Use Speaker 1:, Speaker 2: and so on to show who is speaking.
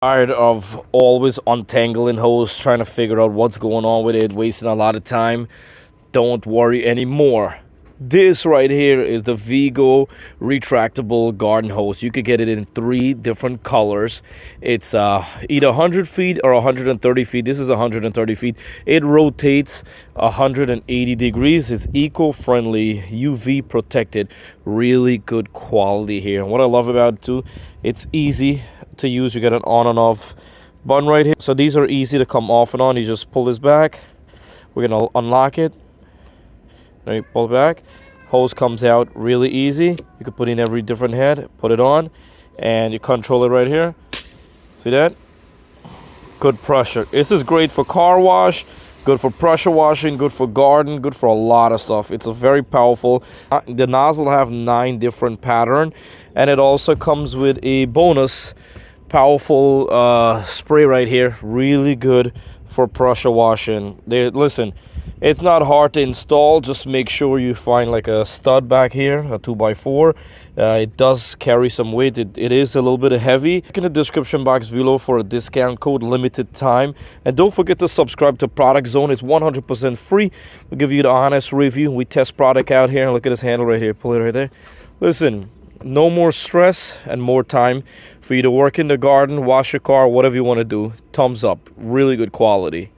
Speaker 1: Tired of always untangling hose, trying to figure out what's going on with it, wasting a lot of time? Don't worry anymore. This right here is the Vego retractable garden hose. You could get it in 3 different colors. It's either 100 feet or 130 feet. This is 130 feet. It rotates 180 degrees. It's eco-friendly, UV protected, really good quality here. And what I love about it too, it's easy to use. You get an on and off button right here. So these are easy to come off and on. You just pull this back. We're gonna unlock it. Now you pull it back. Hose comes out really easy. You can put in every different head, put it on, and you control it right here. See that? Good pressure. This is great for car wash, good for pressure washing, good for garden, good for a lot of stuff. It's a very powerful. The nozzle have 9 different pattern, and it also comes with a bonus powerful spray right here. Really good for pressure washing. Listen, it's not hard to install. Just make sure you find like a stud back here, a 2x4. It does carry some weight. It is a little bit heavy. Look in the description box below for a discount code, limited time. And don't forget to subscribe to Product Zone. It's 100% free. We'll give you the honest review. We test product out here. Look at this handle right here. Pull it right there. Listen, no more stress and more time for you to work in the garden, wash your car, whatever you want to do. Thumbs up. Really good quality.